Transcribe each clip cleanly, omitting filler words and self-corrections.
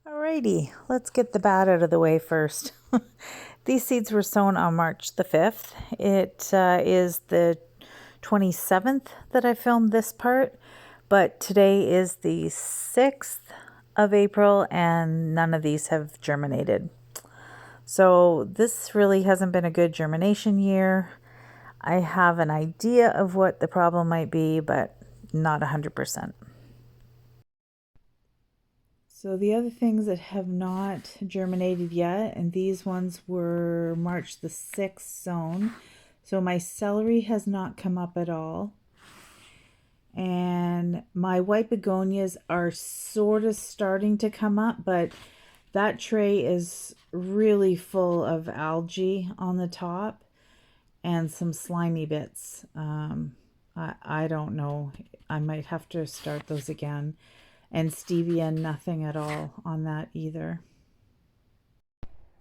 Alrighty, let's get the bad out of the way first. These seeds were sown on March the 5th. It is the 27th that I filmed this part, but today is the 6th of April and none of these have germinated. So this really hasn't been a good germination year. I have an idea of what the problem might be, but not 100%. So the other things that have not germinated yet, and these ones were March the 6th sown. So my celery has not come up at all. And my white begonias are sort of starting to come up, but that tray is really full of algae on the top and some slimy bits. I don't know. I might have to start those again. And stevia, nothing at all on that either.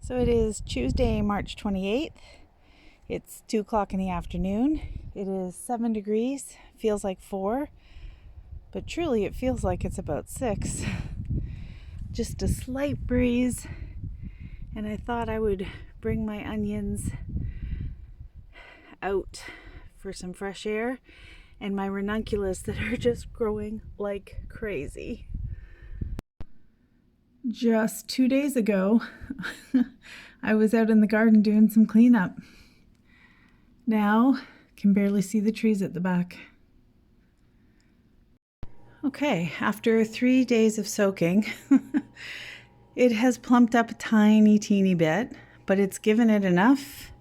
So it is Tuesday, March 28th. It's 2 o'clock in the afternoon. It is 7 degrees, feels like 4, but truly it feels like it's about 6. Just a slight breeze, and I thought I would bring my onions out for some fresh air and my ranunculus that are just growing like crazy. Just 2 days ago, I was out in the garden doing some cleanup. Now, can barely see the trees at the back. Okay, after 3 days of soaking, it has plumped up a tiny, teeny bit, but it's given it enough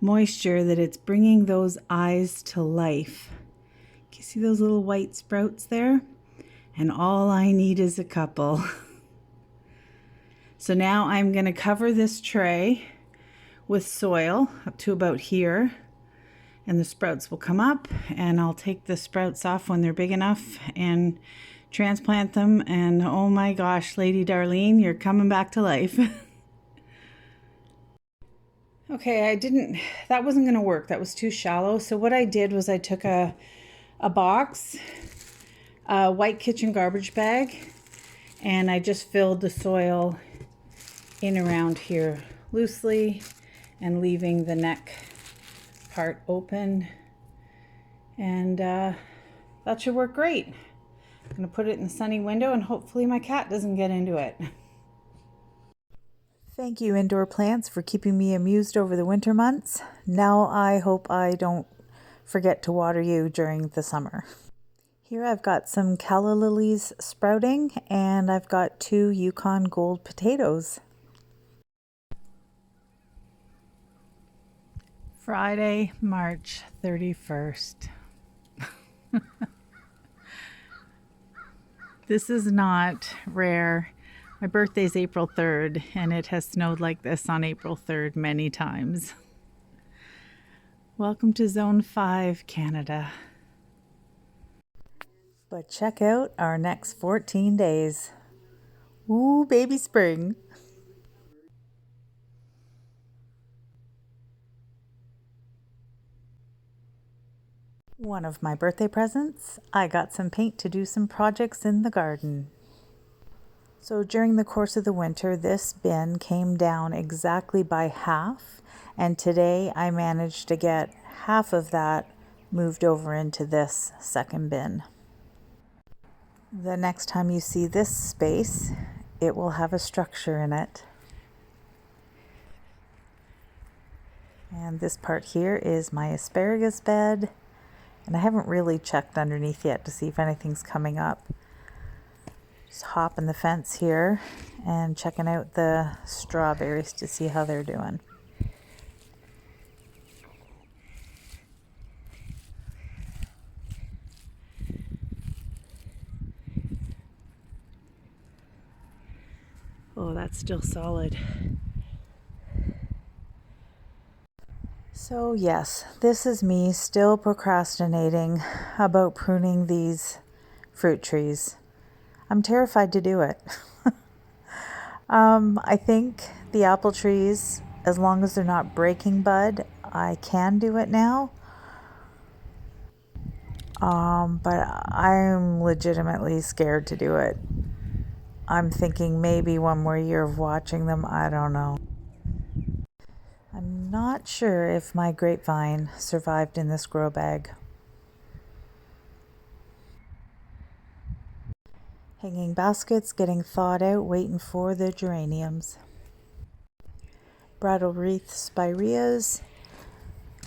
moisture that it's bringing those eyes to life. Can you see those little white sprouts there? And all I need is a couple. So now I'm going to cover this tray with soil up to about here, and the sprouts will come up, and I'll take the sprouts off when they're big enough and transplant them. And oh my gosh, Lady Darlene, you're coming back to life. Okay, that wasn't going to work. That was too shallow. So what I did was I took a box, a white kitchen garbage bag, and I just filled the soil in around here loosely and leaving the neck part open. And that should work great. I'm going to put it in the sunny window and hopefully my cat doesn't get into it. Thank you, indoor plants, for keeping me amused over the winter months. Now I hope I don't forget to water you during the summer. Here I've got some calla lilies sprouting, and I've got 2 Yukon Gold potatoes. Friday, March 31st. This is not rare. My birthday's April 3rd, and it has snowed like this on April 3rd many times. Welcome to Zone 5, Canada. But check out our next 14 days. Ooh, baby spring. One of my birthday presents, I got some paint to do some projects in the garden. So during the course of the winter, this bin came down exactly by half, and today I managed to get half of that moved over into this second bin. The next time you see this space, it will have a structure in it. And this part here is my asparagus bed, and I haven't really checked underneath yet to see if anything's coming up. Just hopping the fence here and checking out the strawberries to see how they're doing. Oh, that's still solid. So yes, this is me still procrastinating about pruning these fruit trees. I'm terrified to do it. I think the apple trees, as long as they're not breaking bud, I can do it now. But I'm legitimately scared to do it. I'm thinking maybe one more year of watching them. I don't know. I'm not sure if my grapevine survived in this grow bag. Hanging baskets getting thawed out, waiting for the geraniums. Bridal wreath spireas,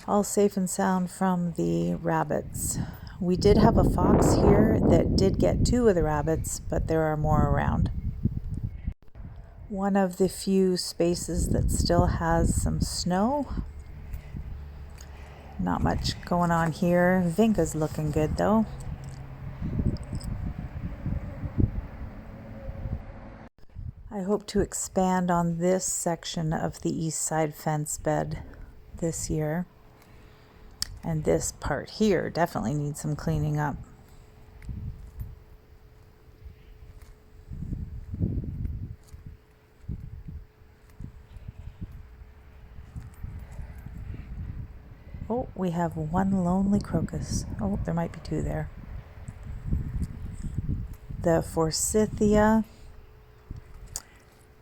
all safe and sound from the rabbits. We did have a fox here that did get 2 of the rabbits, but there are more around. One of the few spaces that still has some snow. Not much going on here. Vinca's looking good though. I hope to expand on this section of the east side fence bed this year. And this part here definitely needs some cleaning up. Oh, we have one lonely crocus. Oh, there might be 2 there. The forsythia.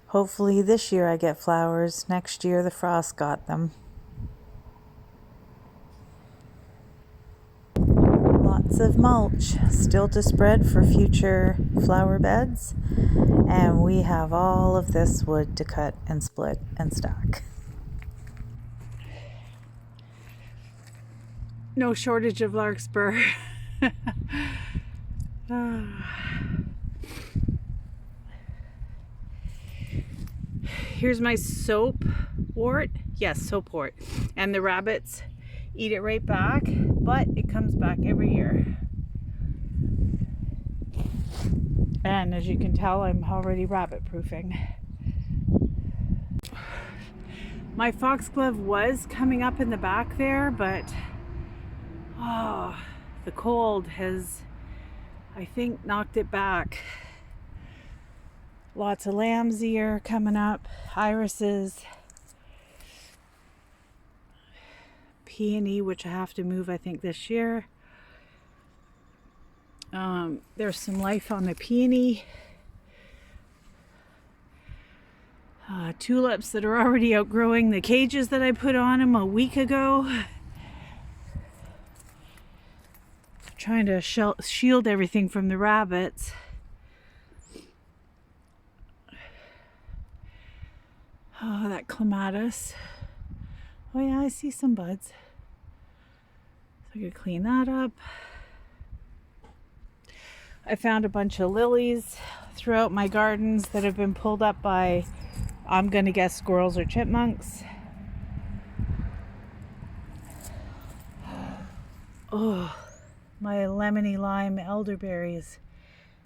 Hopefully this year I get flowers. Next year the frost got them. Lots of mulch still to spread for future flower beds. And we have all of this wood to cut and split and stack. No shortage of larkspur. Here's my soapwort. Yes, soapwort. And the rabbits eat it right back, but it comes back every year. And as you can tell, I'm already rabbit proofing. My foxglove was coming up in the back there, but the cold has, I think, knocked it back. Lots of lamb's ear coming up, irises, peony, which I have to move, I think, this year. There's some life on the peony. Tulips that are already outgrowing the cages that I put on them a week ago. Trying to shield everything from the rabbits. Oh, that clematis. Oh yeah, I see some buds. So I could clean that up. I found a bunch of lilies throughout my gardens that have been pulled up by, I'm gonna guess, squirrels or chipmunks. Oh, my lemony lime elderberries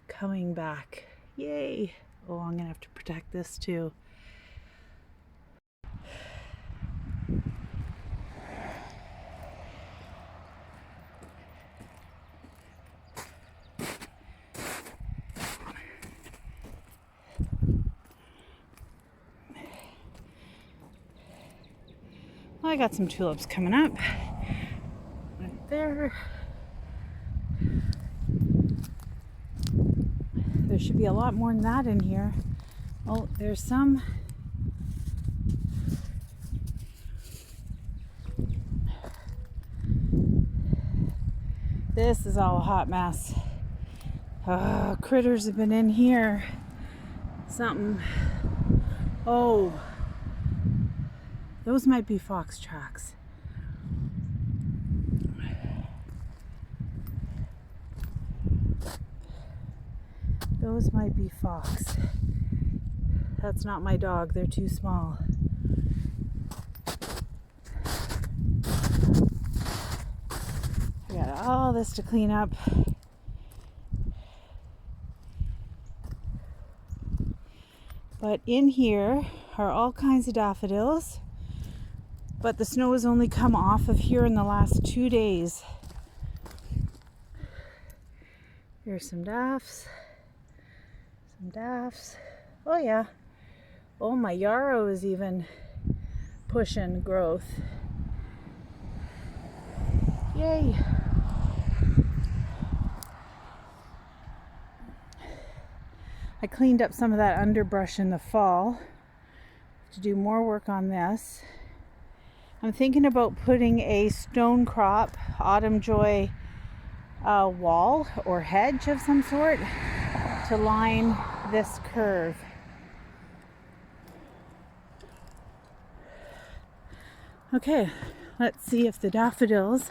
coming back. Yay. Oh, I'm gonna have to protect this too. Well, I got some tulips coming up. Right there. There should be a lot more than that in here. Oh, there's some. This is all a hot mess. Critters have been in here. Something. Oh, those might be fox tracks. Those might be fox. That's not my dog, they're too small. I got all this to clean up. But in here are all kinds of daffodils. But the snow has only come off of here in the last 2 days. Here's some daffs. Some daffs. Oh yeah. Oh, my yarrow is even pushing growth. Yay. I cleaned up some of that underbrush in the fall to do more work on this. I'm thinking about putting a stone crop autumn joy wall or hedge of some sort to line this curve. Okay, let's see if the daffodils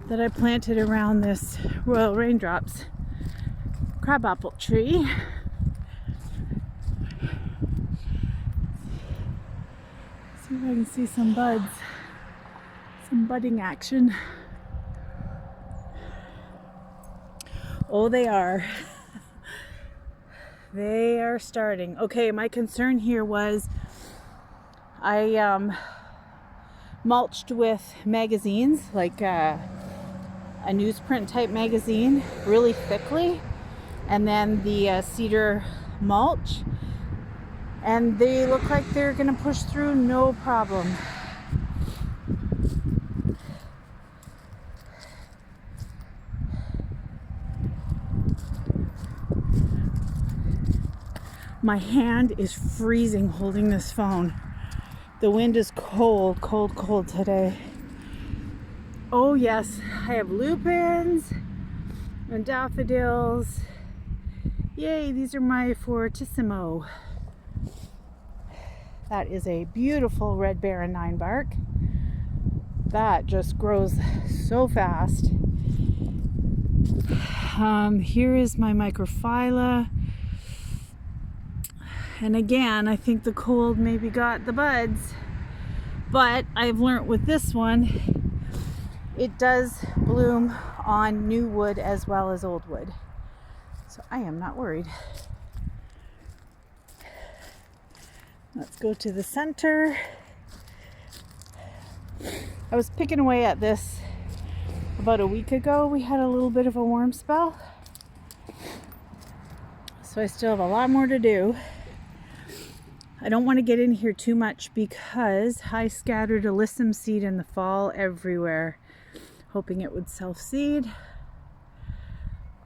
that I planted around this Royal Raindrops crabapple tree see if I can see some buds, some budding action. Oh, they are. They are starting. Okay, my concern here was I mulched with magazines, like a newsprint type magazine, really thickly, and then the cedar mulch, and they look like they're gonna push through no problem. My hand is freezing holding this phone. The wind is cold, cold, cold today. Oh yes, I have lupins and daffodils. Yay, these are my fortissimo. That is a beautiful red Baron 9 bark. That just grows so fast. Here is my microphylla. And again, I think the cold maybe got the buds, but I've learned with this one, it does bloom on new wood as well as old wood. So I am not worried. Let's go to the center. I was picking away at this about a week ago. We had a little bit of a warm spell, so I still have a lot more to do. I don't want to get in here too much because I scattered alyssum seed in the fall everywhere, hoping it would self-seed.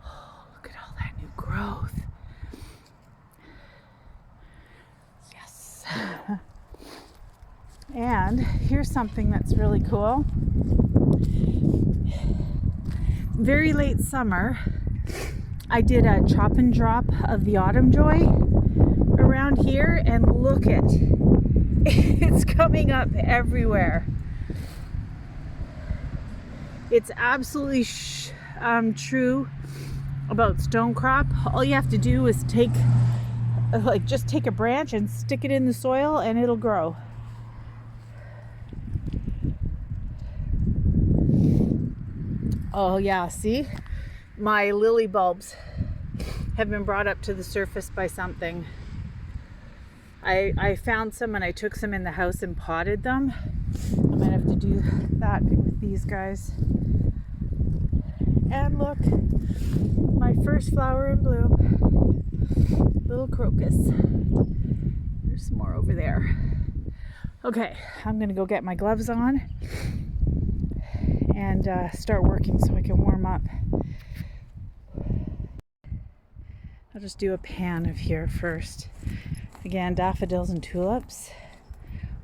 Oh, look at all that new growth. Yes. And here's something that's really cool. Very late summer, I did a chop and drop of the autumn joy around here, and look at it's coming up everywhere. It's absolutely true about stone crop. All you have to do is just take a branch and stick it in the soil and it'll grow. Oh yeah, see, my lily bulbs have been brought up to the surface by something. I found some and I took some in the house and potted them. I might have to do that with these guys. And look, my first flower in bloom. Little crocus. There's some more over there. Okay, I'm gonna go get my gloves on and start working so I can warm up. I'll just do a pan of here first. Again, daffodils and tulips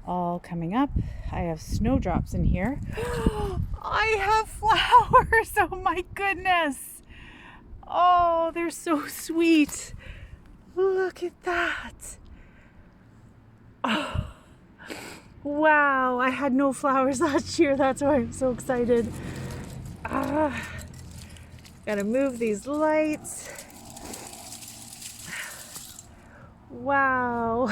all coming up. I have snowdrops in here. I have flowers! Oh my goodness! Oh, they're so sweet. Look at that. Oh, wow, I had no flowers last year. That's why I'm so excited. Gotta move these lights. Wow.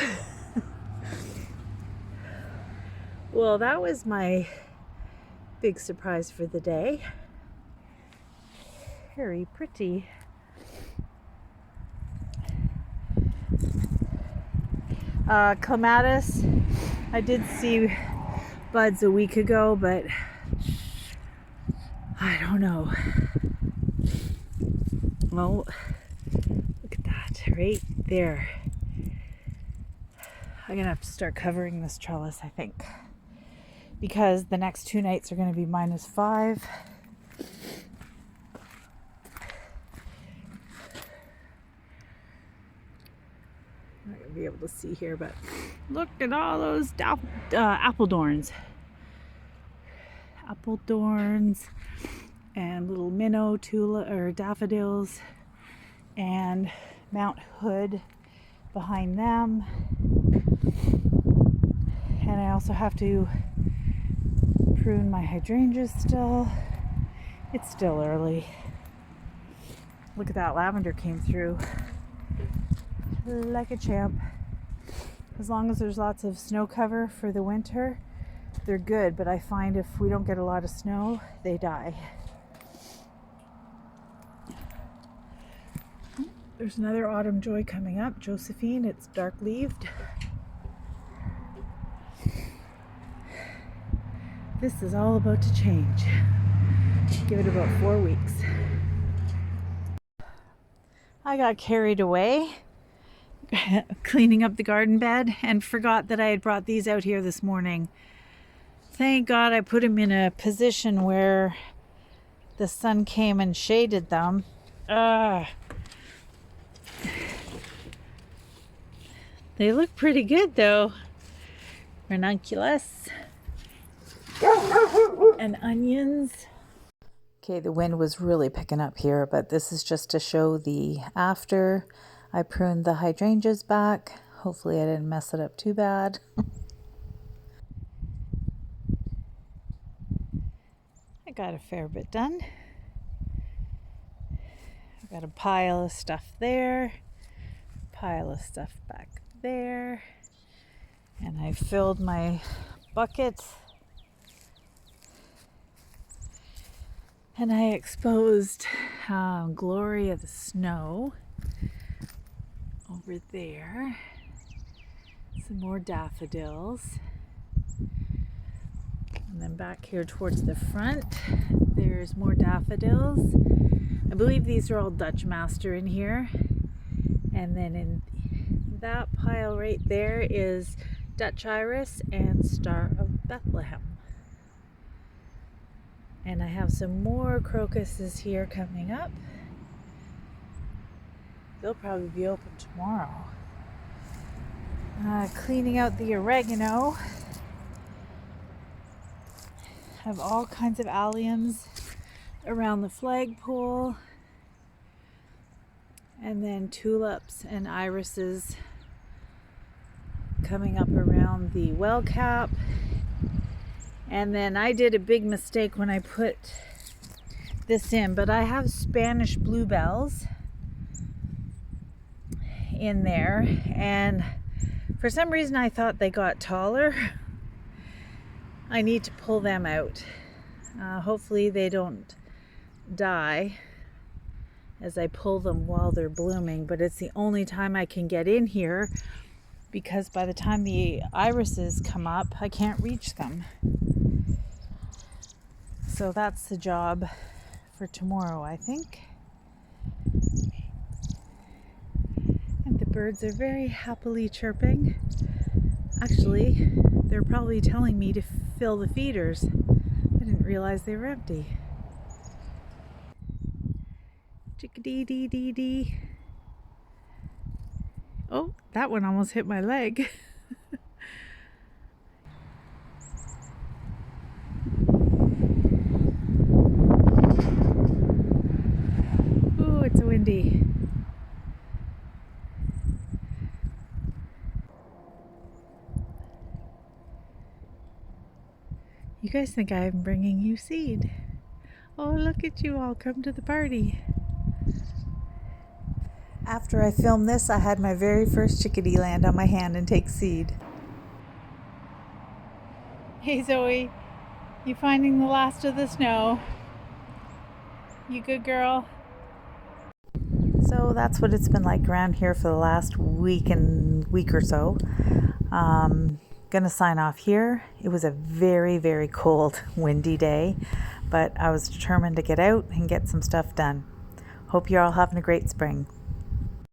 Well, that was my big surprise for the day. Very pretty. Clematis, I did see buds a week ago, but I don't know. Well, look at that right there. I'm gonna have to start covering this trellis, I think, because the next 2 nights are gonna be -5. I'm not gonna be able to see here, but look at all those apple thorns and little minnow or daffodils, and Mount Hood behind them. And I also have to prune my hydrangeas still. It's still early. Look at that, lavender came through like a champ. As long as there's lots of snow cover for the winter, they're good, but I find if we don't get a lot of snow, they die. There's another autumn joy coming up, Josephine. It's dark-leaved. This is all about to change. Give it about 4 weeks. I got carried away cleaning up the garden bed and forgot that I had brought these out here this morning. Thank God I put them in a position where the sun came and shaded them. They look pretty good though. Ranunculus and onions. Okay, the wind was really picking up here, but this is just to show the after. I pruned the hydrangeas back. Hopefully I didn't mess it up too bad. I got a fair bit done. I got a pile of stuff there, pile of stuff back there, and I filled my bucket. And I exposed Glory of the Snow over there. Some more daffodils. And then back here towards the front, there's more daffodils. I believe these are all Dutch Master in here. And then in that pile right there is Dutch Iris and Star of Bethlehem. And I have some more crocuses here coming up. They'll probably be open tomorrow. Cleaning out the oregano. Have all kinds of alliums around the flagpole. And then tulips and irises coming up around the well cap. And then I did a big mistake when I put this in, but I have Spanish bluebells in there, and for some reason I thought they got taller. I need to pull them out. Hopefully they don't die as I pull them while they're blooming, but it's the only time I can get in here because by the time the irises come up, I can't reach them. So that's the job for tomorrow, I think. And the birds are very happily chirping. Actually, they're probably telling me to fill the feeders. I didn't realize they were empty. Chickadee-dee-dee-dee. Oh, that one almost hit my leg. Ooh, it's windy. You guys think I'm bringing you seed. Oh, look at you all come to the party. After I filmed this, I had my very first chickadee land on my hand and take seed. Hey Zoe, you finding the last of the snow? You good girl? So that's what it's been like around here for the last week or so. Gonna sign off here. It was a very, very cold, windy day, but I was determined to get out and get some stuff done. Hope you're all having a great spring.